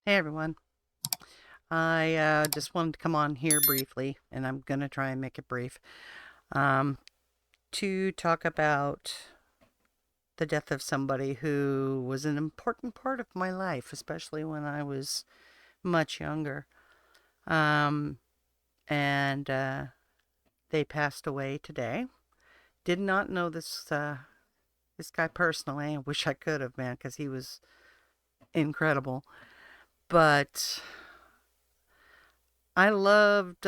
Hey everyone. I just wanted to come on here briefly, and I'm going to try and make it brief, um, to talk about the death of somebody who was an important part of my life, especially when I was much younger. Um, and They passed away today. Did not know this guy personally. I wish I could have, man, because he was incredible. But I loved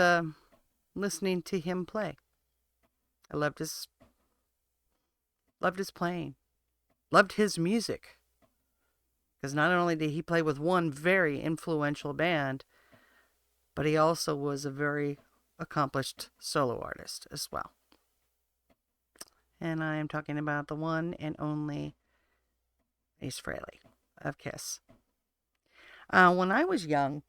listening to him play. I loved his playing, loved his music. Because not only did he play with one very influential band, but he also was a very accomplished solo artist as well. And I am talking about the one and only Ace Frehley of KISS. When I was young,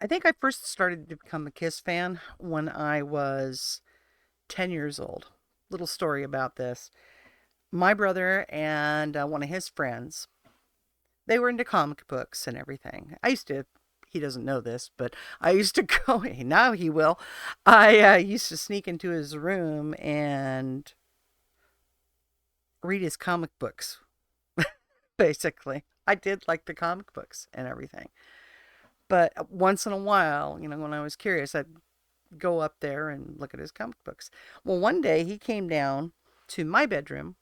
I think I first started to become a KISS fan when I was 10 years old. Little story about this. My brother and one of his friends, they were into comic books and everything. He doesn't know this, but I used to go, now he will. I used to sneak into his room and read his comic books, basically. I did like the comic books and everything. But once in a while, when I was curious, I'd go up there and look at his comic books. Well, one day he came down to my bedroom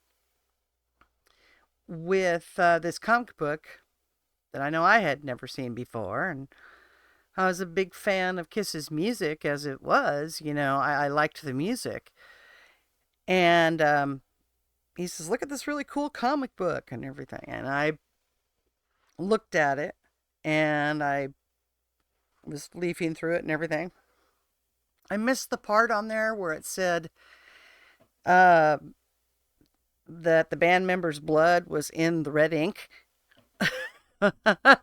with this comic book that I know I had never seen before. And I was a big fan of Kiss's music as it was. I liked the music. And he says, "Look at this really cool comic book and everything." And I looked at it and I was leafing through it and everything. I missed the part on there where it said uh, that the band member's blood was in the red ink. But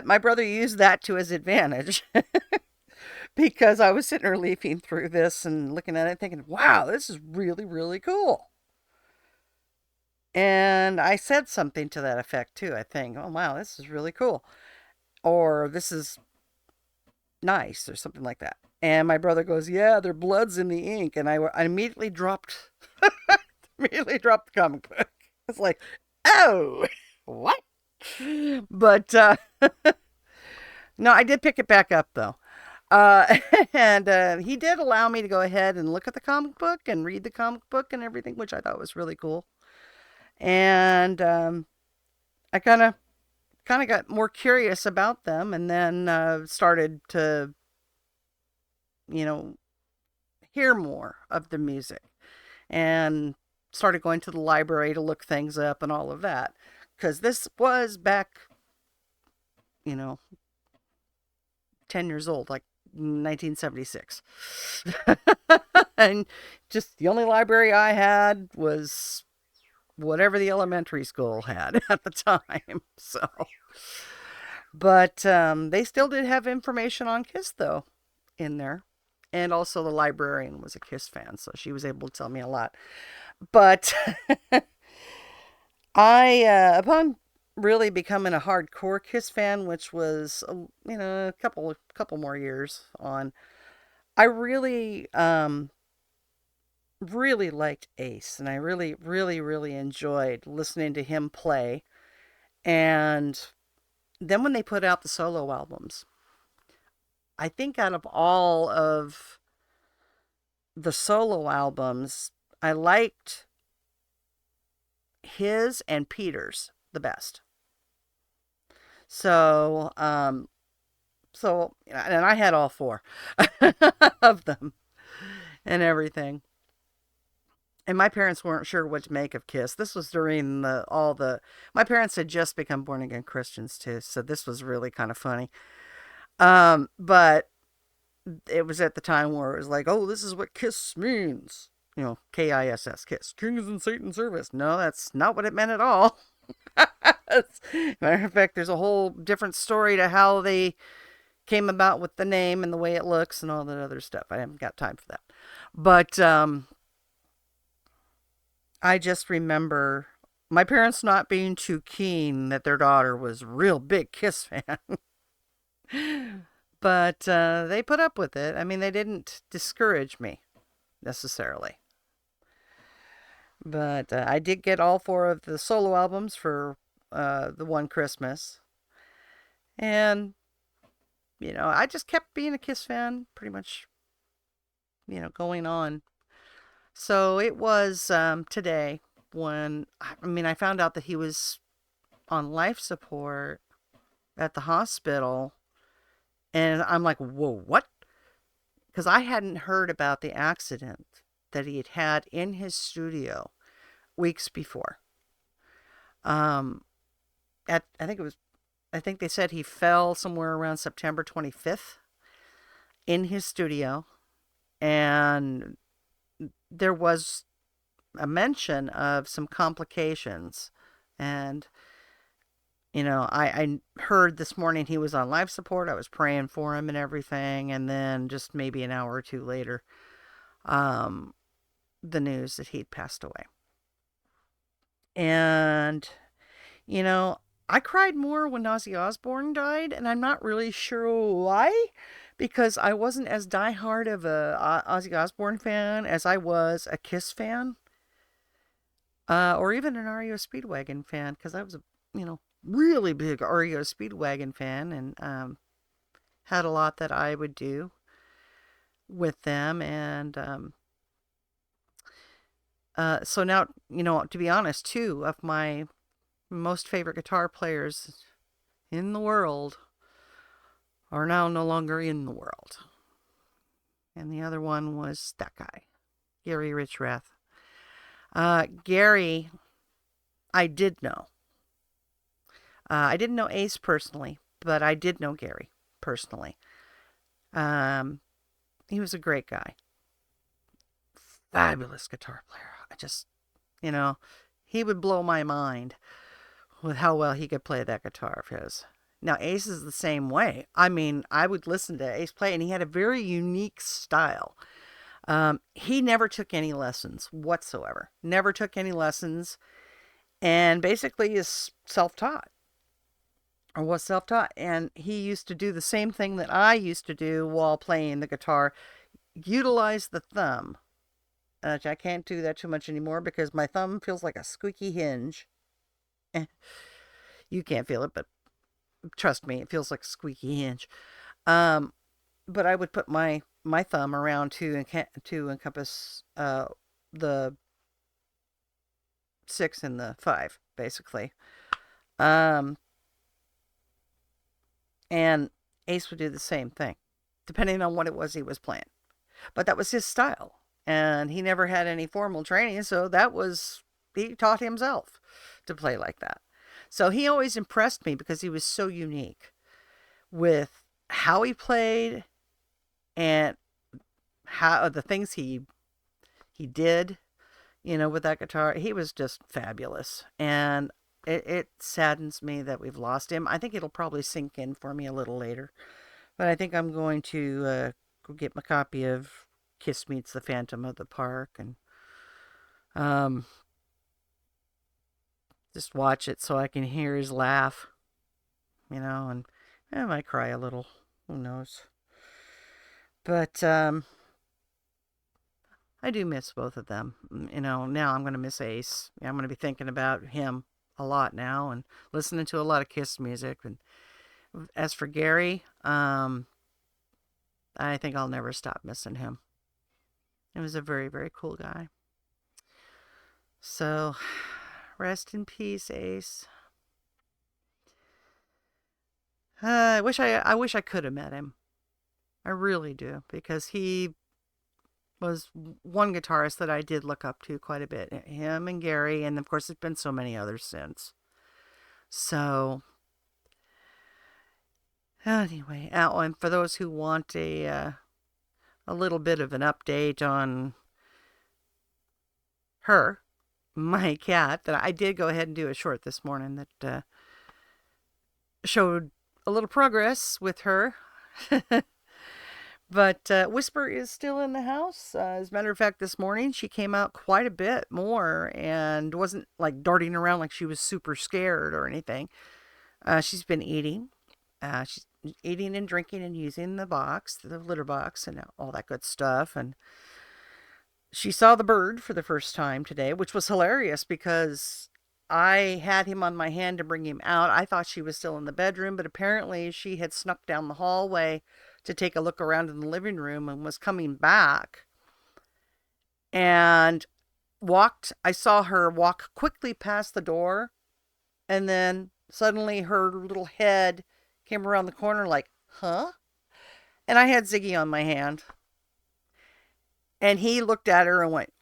my brother used that to his advantage because I was sitting there leafing through this and looking at it thinking, wow, this is really, really cool. And I said something to that effect too, I think. Oh, wow, this is really cool. Or this is nice or something like that. And my brother goes, yeah, their blood's in the ink. And I immediately dropped, immediately dropped the comic book. It's like, oh, what? But no, I did pick it back up though. Uh, and he did allow me to go ahead and look at the comic book and read the comic book and everything, which I thought was really cool. And I kind of got more curious about them, and then started to you know hear more of the music, and started going to the library to look things up and all of that. Because this was back, you know, 10 years old, like 1976. And just the only library I had was whatever the elementary school had at the time. So, but they still did have information on Kiss though in there, and also the librarian was a Kiss fan, so she was able to tell me a lot. But upon really becoming a hardcore Kiss fan, which was a couple more years on, I really liked Ace, and I really, really, really enjoyed listening to him play. And then when they put out the solo albums, I think out of all of the solo albums, I liked his and Peter's the best. So, and I had all four of them and everything. And my parents weren't sure what to make of Kiss. This was during my parents had just become born again Christians too, so this was really kind of funny. But it was at the time where it was like, oh, this is what Kiss means. KISS, Kiss, Kings in Satan's Service. No, that's not what it meant at all. Matter of fact, there's a whole different story to how they came about with the name and the way it looks and all that other stuff. I haven't got time for that. But I just remember My parents not being too keen that their daughter was a real big Kiss fan. But they put up with it. I mean, they didn't discourage me necessarily. But I did get all four of the solo albums for the one Christmas. And, I just kept being a Kiss fan pretty much, going on. So it was today when, I mean, I found out that he was on life support at the hospital. And I'm like, whoa, what? Because I hadn't heard about the accident that he had had in his studio weeks before. Um, I think it was, I think they said he fell somewhere around September 25th in his studio, and there was a mention of some complications. And, I heard this morning he was on life support. I was praying for him and everything. And then just maybe an hour or two later, um, the news that he'd passed away. And, you know, I cried more when Ozzy Osbourne died, and I'm not really sure why, because I wasn't as diehard of a Ozzy Osbourne fan as I was a Kiss fan, or even an REO Speedwagon fan, because I was a, really big REO Speedwagon fan, and had a lot that I would do with them, and so now, to be honest, two of my most favorite guitar players in the world are now no longer in the world. And the other one was that guy, Gary Richrath. Gary, I did know. I didn't know Ace personally, but I did know Gary personally. Um, he was a great guy. Fabulous guitar player. You know, he would blow my mind with how well he could play that guitar of his. Now, Ace is the same way. I mean, I would listen to Ace play, and he had a very unique style. He never took any lessons whatsoever. Never took any lessons, and basically is self-taught, or was self-taught. And he used to do the same thing that I used to do while playing the guitar. Utilize the thumb. I can't do that too much anymore because my thumb feels like a squeaky hinge. You can't feel it, but trust me, it feels like a squeaky hinge. Um, but I would put my thumb around to encompass the six and the five, basically. Um, and Ace would do the same thing, depending on what it was he was playing. But that was his style, and he never had any formal training, so he taught himself to play like that. So he always impressed me because he was so unique with how he played and how the things he did, with that guitar. He was just fabulous. And it saddens me that we've lost him. I think it'll probably sink in for me a little later. But I think I'm going to go get my copy of Kiss Meets the Phantom of the Park and um, just watch it so I can hear his laugh, and I might cry a little. Who knows? But I do miss both of them. Now I'm going to miss Ace. I'm going to be thinking about him a lot now and listening to a lot of Kiss music. And as for Gary, I think I'll never stop missing him. He was a very, very cool guy. So, rest in peace, Ace. I wish I could have met him. I really do, because he was one guitarist that I did look up to quite a bit. Him and Gary, and of course, there's been so many others since. So, anyway, and for those who want a little bit of an update on her, my cat, that I did go ahead and do a short this morning that showed a little progress with her. But Whisper is still in the house. As a matter of fact, this morning she came out quite a bit more and wasn't like darting around like she was super scared or anything. She's been eating. She's eating and drinking and using the box, the litter box, and all that good stuff. And she saw the bird for the first time today, which was hilarious because I had him on my hand to bring him out. I thought she was still in the bedroom, but apparently she had snuck down the hallway to take a look around in the living room and was coming back and walked. I saw her walk quickly past the door, and then suddenly her little head came around the corner like, huh? And I had Ziggy on my hand. And he looked at her and went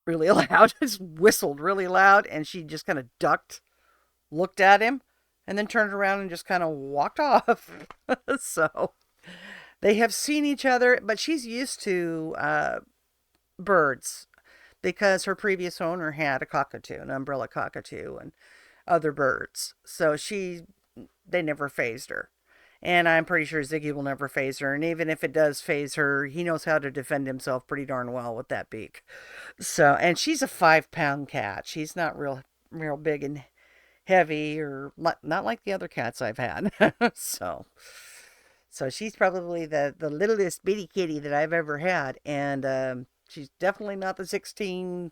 really loud, just whistled really loud, and she just kind of ducked, looked at him, and then turned around and just kind of walked off. So they have seen each other, but she's used to birds because her previous owner had a cockatoo, an umbrella cockatoo, and other birds. So they never phased her. And I'm pretty sure Ziggy will never phase her. And even if it does phase her, he knows how to defend himself pretty darn well with that beak. So, and she's a 5 pound cat. She's not real big and heavy, or not like the other cats I've had. so, so she's probably the littlest bitty kitty that I've ever had. And she's definitely not the 16,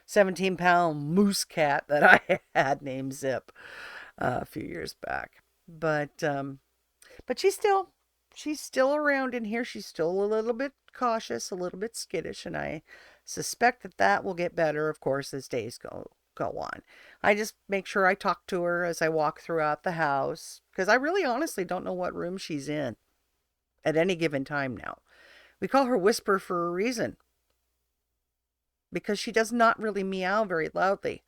17 pound moose cat that I had named Zip a few years back. But she's still around in here. She's still a little bit cautious, a little bit skittish, and I suspect that will get better, of course, as days go on. I just make sure I talk to her as I walk throughout the house because I really honestly don't know what room she's in at any given time now. We call her Whisper for a reason because she does not really meow very loudly.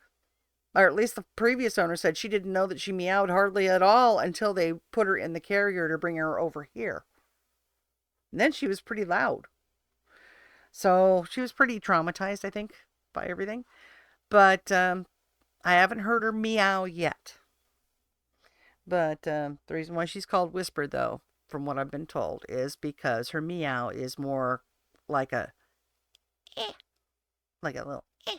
Or at least the previous owner said she didn't know that she meowed hardly at all until they put her in the carrier to bring her over here. And then she was pretty loud. So she was pretty traumatized, I think, by everything. But I haven't heard her meow yet. But the reason why she's called Whisper, though, from what I've been told, is because her meow is more like a eh, like a little eh.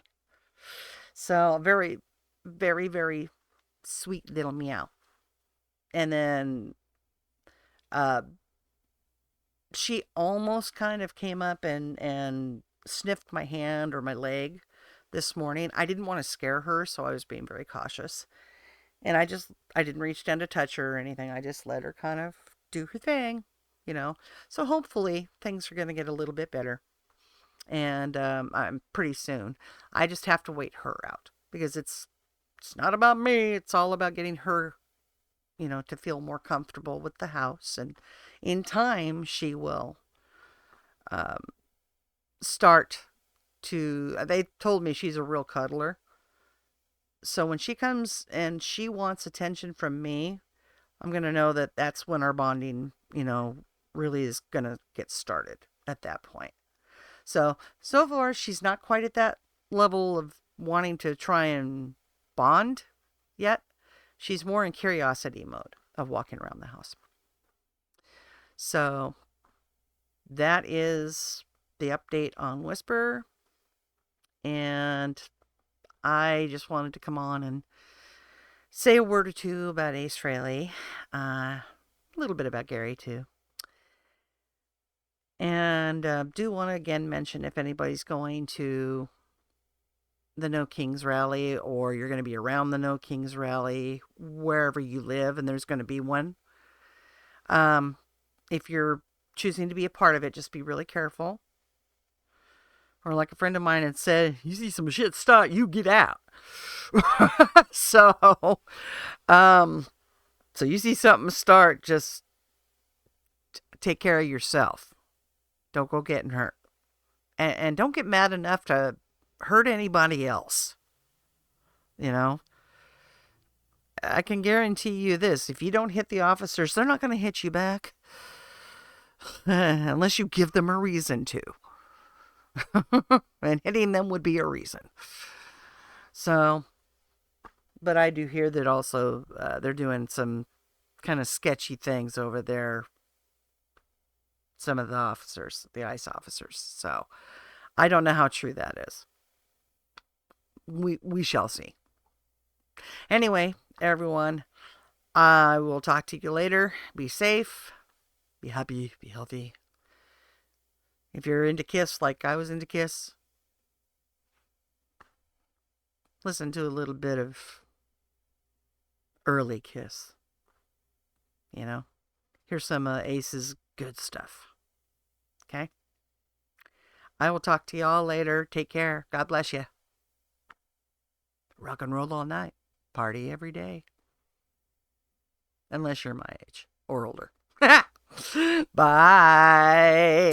So very, very, very sweet little meow. And then uh, she almost kind of came up and sniffed my hand or my leg this morning. I didn't want to scare her, so I was being very cautious. And I didn't reach down to touch her or anything. I just let her kind of do her thing. So hopefully things are going to get a little bit better. And I'm pretty soon. I just have to wait her out because it's not about me. It's all about getting her, to feel more comfortable with the house. And in time, she will um, start to. They told me she's a real cuddler. So when she comes and she wants attention from me, I'm going to know that that's when our bonding, really is going to get started at that point. So far, she's not quite at that level of wanting to try and bond yet. She's more in curiosity mode of walking around the house. So that is the update on Whisper. And I just wanted to come on and say a word or two about Ace Frehley. A little bit about Gary, too. And do want to again mention if anybody's going to the No Kings rally or you're going to be around the No Kings rally, wherever you live, and there's going to be one. If you're choosing to be a part of it, just be really careful. Or like a friend of mine had said, you see some shit start, you get out. so, so you see something start, just take care of yourself. Don't go getting hurt. And don't get mad enough to hurt anybody else. I can guarantee you this. If you don't hit the officers, they're not going to hit you back. Unless you give them a reason to. And hitting them would be a reason. So, but I do hear that also they're doing some kind of sketchy things over there some of the officers, the ICE officers. So I don't know how true that is. We shall see. Anyway, everyone, I will talk to you later. Be safe, be happy, be healthy. If you're into KISS like I was into KISS, listen to a little bit of early KISS. You know, here's some Ace's good stuff. Okay? I will talk to y'all later. Take care. God bless you. Rock and roll all night. Party every day. Unless you're my age or older. Bye.